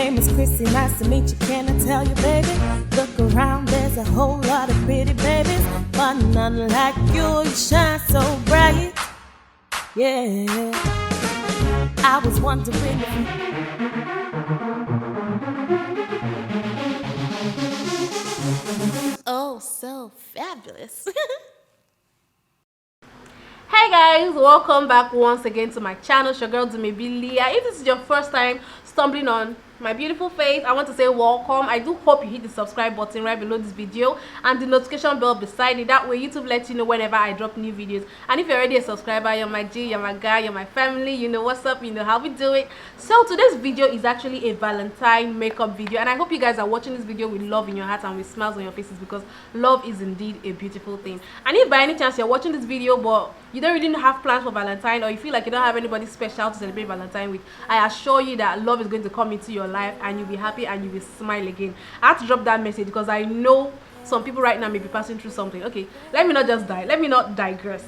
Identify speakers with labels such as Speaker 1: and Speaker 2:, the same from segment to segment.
Speaker 1: name is Chrissy, nice to meet you, can I tell you, baby? Look around, there's a whole lot of pretty babies, but none like you shine so bright. Yeah, I was wondering oh, so fabulous.
Speaker 2: Hey guys, welcome back once again to my channel. It's your girl Dumebi. If this is your first time stumbling on my beautiful face, I want to say welcome. I do hope you hit the subscribe button right below this video and the notification bell beside it. That way YouTube lets you know whenever I drop new videos. And if you're already a subscriber, you're my G, you're my guy, you're my family, you know what's up, you know how we do it. So today's video is actually a Valentine makeup video, and I hope you guys are watching this video with love in your heart and with smiles on your faces, because love is indeed a beautiful thing. And if by any chance you're watching this video but you don't really have plans for Valentine, or you feel like you don't have anybody special to celebrate Valentine with, I assure you that love is going to come into your life and you'll be happy and you will smile again. I have to drop that message because I know some people right now may be passing through something. Okay, let me not digress.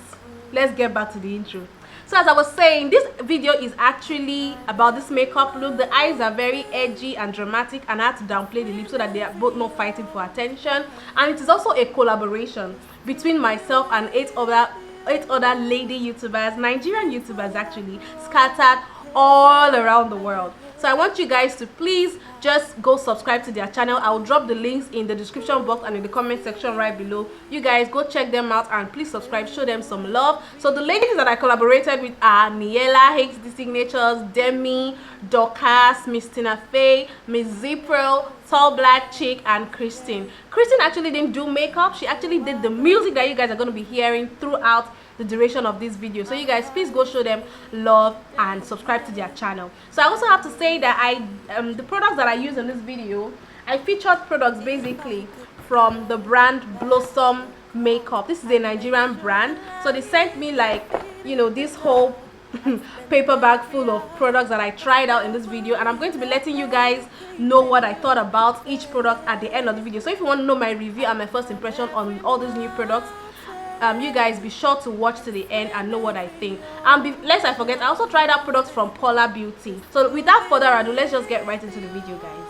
Speaker 2: Let's get back to the intro. So as I was saying, this video is actually about this makeup look. The eyes are very edgy and dramatic, and I had to downplay the lips so that they are both not fighting for attention. And it is also a collaboration between myself and eight other lady YouTubers, Nigerian YouTubers actually, scattered all around the world. So I want you guys to please just go subscribe to their channel. I will drop the links in the description box and in the comment section right below. You guys go check them out and please subscribe, show them some love. So the ladies that I collaborated with are Niela, HD Signatures, Demi, Dorcas, Miss Tina Fey, Miss Zipro, Tall Black Chick, and Christine. Christine actually didn't do makeup. She actually did the music that you guys are going to be hearing throughout the duration of this video. So you guys please go show them love and subscribe to their channel. So I also have to say that the products that I use in this video, I featured products basically from the brand Blossom Makeup. This is a Nigerian brand, so they sent me, like, you know, this whole paper bag full of products that I tried out in this video, and I'm going to be letting you guys know what I thought about each product at the end of the video. So if you want to know my review and my first impression on all these new products, you guys be sure to watch to the end and know what I think. And lest I forget, I also tried out products from Paula Beauty. So without further ado, let's just get right into the video, guys.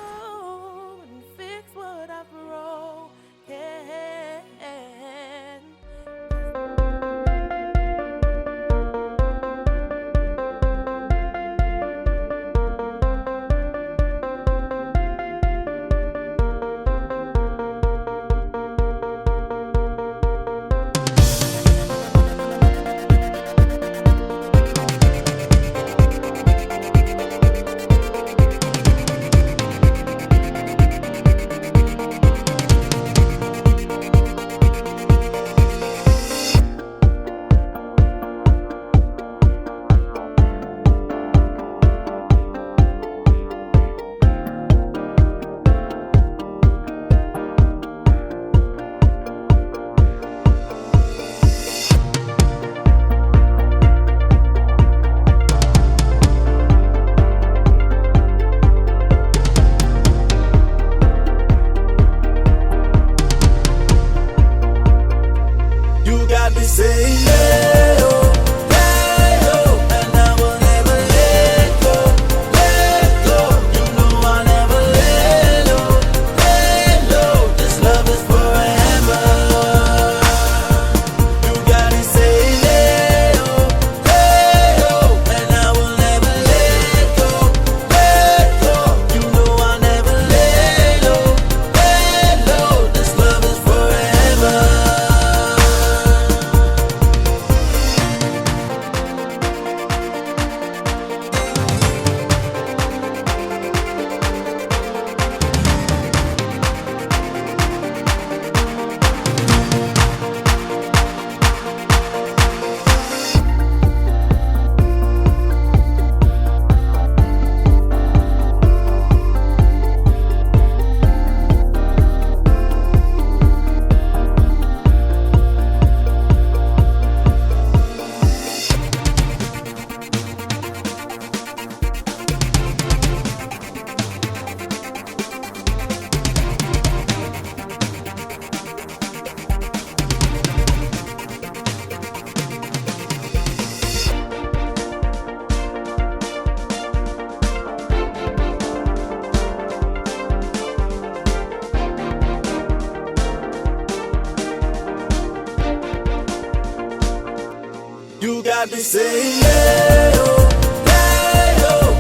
Speaker 3: got me saying yeah, oh,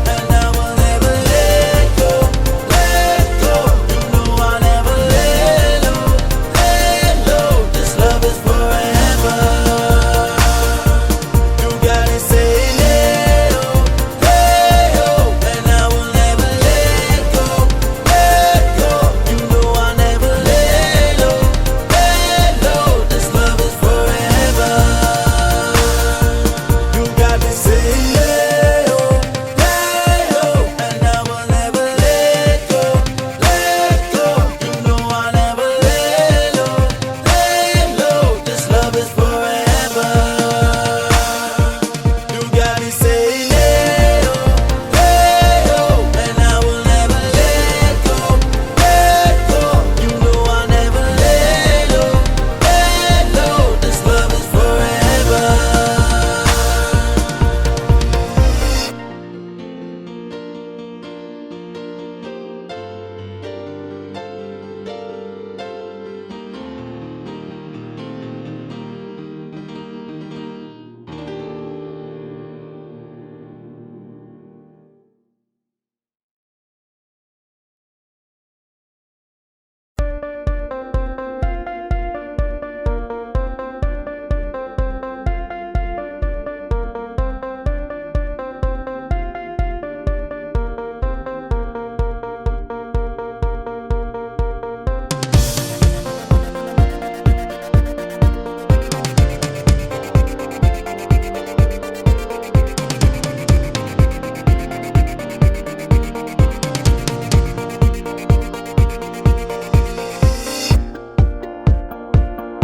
Speaker 3: and I will never let go, let go. You know I'll never let go. This love is forever. You got me saying yeah, oh, and I will never let go, let go. You know I'll never let go. This love is forever. You got me saying yeah, oh, and I will never let go, let go. You know I'll never let go. This love is forever. You got me saying yeah, oh, and I will never let go, let go. You know I'll never let go. This love is forever.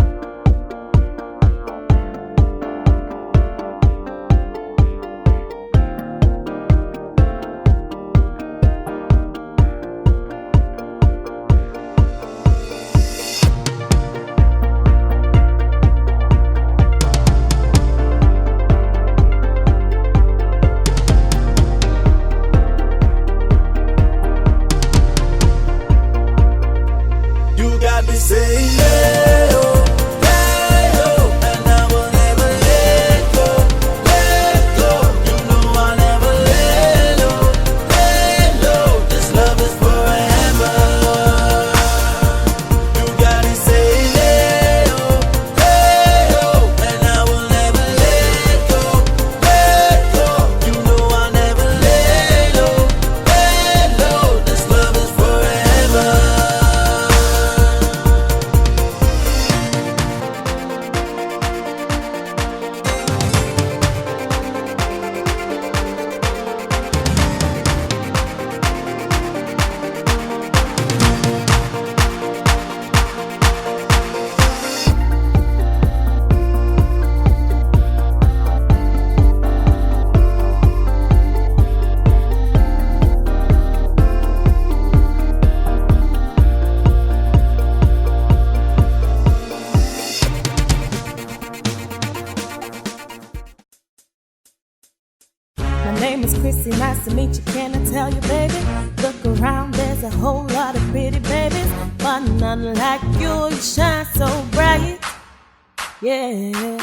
Speaker 3: You got me saying yeah, oh, and I will never let go, let go. You know I'll never let go. This love is forever. You got me saying yeah, oh, and I will never let go, let go. You know I'll never let go. This love is forever.
Speaker 1: My name is Chrissy, nice to meet you, can I tell you, baby? Look around, there's a whole lot of pretty babies, but none like you, you shine so bright, yeah.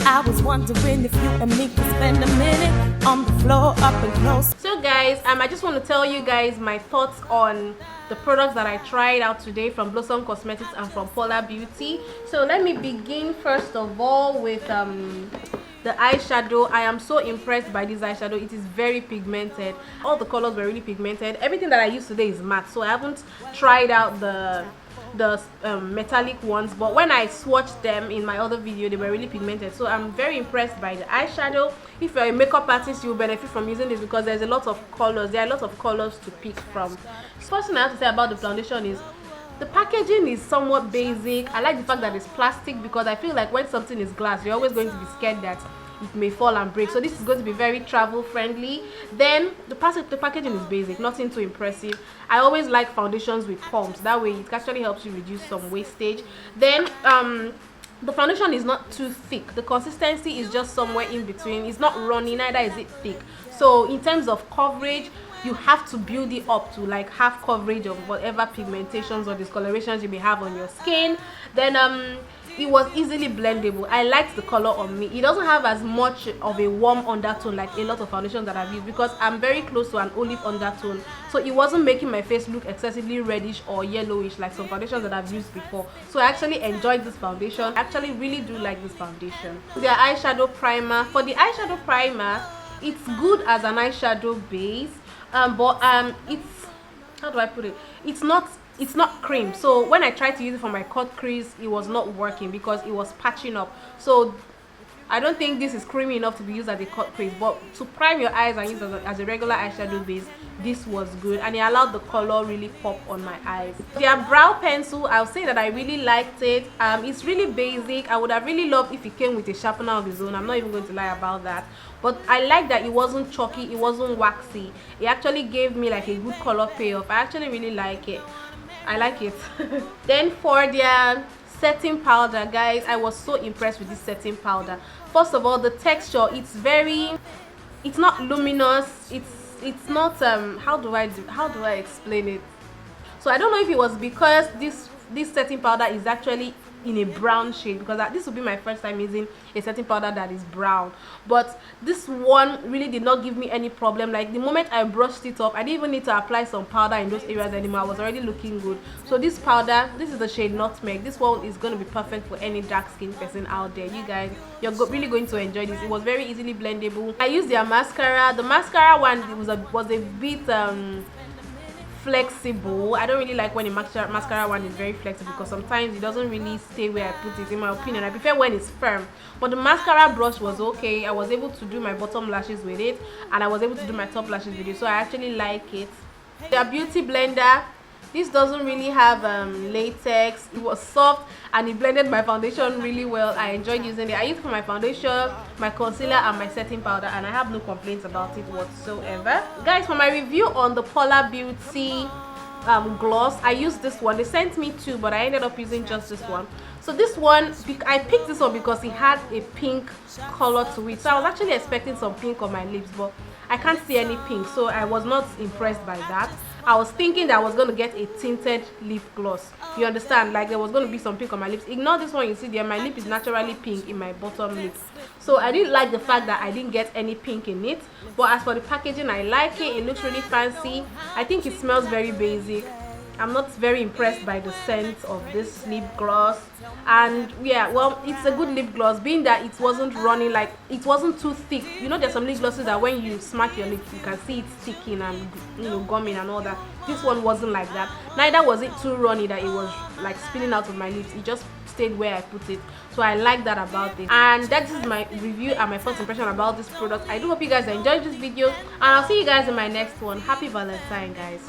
Speaker 1: I was wondering if you and me could spend a minute on the floor up and close.
Speaker 2: So guys, I just want to tell you guys my thoughts on the products that I tried out today from Blossom Cosmetics and from Paula Beauty. So let me begin first of all with the eyeshadow. I am so impressed by this eyeshadow. It is very pigmented. All the colors were really pigmented. Everything that I used today is matte, so I haven't tried out the metallic ones, but when I swatched them in my other video, they were really pigmented. So I'm very impressed by the eyeshadow. If you're a makeup artist, you'll benefit from using this because there's a lot of colors. There are a lot of colors to pick from. First thing I have to say about the foundation is the packaging is somewhat basic. I like the fact that it's plastic because I feel like when something is glass, you're always going to be scared that it may fall and break. So this is going to be very travel friendly. Then the packaging is basic, nothing too impressive. I always like foundations with pumps, that way it actually helps you reduce some wastage. Then the foundation is not too thick. The consistency is just somewhere in between. It's not runny, neither is it thick. So in terms of coverage, you have to build it up to like half coverage of whatever pigmentations or discolorations you may have on your skin. Then it was easily blendable. I liked the color on me. It doesn't have as much of a warm undertone like a lot of foundations that I've used, because I'm very close to an olive undertone, so it wasn't making my face look excessively reddish or yellowish like some foundations that I've used before. So I actually enjoyed this foundation. I actually really do like this foundation. The eyeshadow primer. For the eyeshadow primer, it's good as an eyeshadow base, but it's, how do I put it, it's not cream. So when I tried to use it for my cut crease, it was not working because it was patching up. So I don't think this is creamy enough to be used as a cut crease, but to prime your eyes and use as a regular eyeshadow base, this was good, and it allowed the color really pop on my eyes. Their brow pencil, I'll say that I really liked it. It's really basic. I would have really loved if it came with a sharpener of its own. I'm not even going to lie about that, but I like that it wasn't chalky, it wasn't waxy. It actually gave me like a good color payoff. I actually really like it. I like it. Then for their setting powder, guys, I was so impressed with this setting powder. First of all, the texture, it's not luminous, it's not how do I explain it? So I don't know if it was because this setting powder is actually in a brown shade, because this will be my first time using a setting powder that is brown, but this one really did not give me any problem. Like the moment I brushed it off, I didn't even need to apply some powder in those areas anymore. I was already looking good. So this powder, this is the shade Nutmeg. This one is going to be perfect for any dark skin person out there. You guys, you're really going to enjoy this. It was very easily blendable. I used their mascara. The mascara one was a bit flexible. I don't really like when a mascara one is very flexible, because sometimes it doesn't really stay where I put it, in my opinion. I prefer when it's firm. But the mascara brush was okay. I was able to do my bottom lashes with it, and I was able to do my top lashes with it, so I actually like it. Their beauty blender, this doesn't really have latex. It was soft and it blended my foundation really well. I enjoyed using it. I used it for my foundation, my concealer, and my setting powder, and I have no complaints about it whatsoever. Guys, for my review on the Paula Beauty gloss, I used this one. They sent me two, but I ended up using just this one. So this one, I picked this one because it had a pink color to it. So I was actually expecting some pink on my lips, but I can't see any pink, so I was not impressed by that. I was thinking that I was going to get a tinted lip gloss. You understand? Like there was going to be some pink on my lips. Ignore this one you see there. My lip is naturally pink in my bottom lip. So I didn't like the fact that I didn't get any pink in it. But as for the packaging, I like it. It looks really fancy. I think it smells very basic. I'm not very impressed by the scent of this lip gloss. And yeah, well, it's a good lip gloss, being that it wasn't running, like it wasn't too thick. You know, there's some lip glosses that when you smack your lips, you can see it sticking and, you know, gumming and all that. This one wasn't like that. Neither was it too runny that it was like spilling out of my lips. It just stayed where I put it. So I like that about it. And that is my review and my first impression about this product. I do hope you guys enjoyed this video, and I'll see you guys in my next one. Happy Valentine, guys.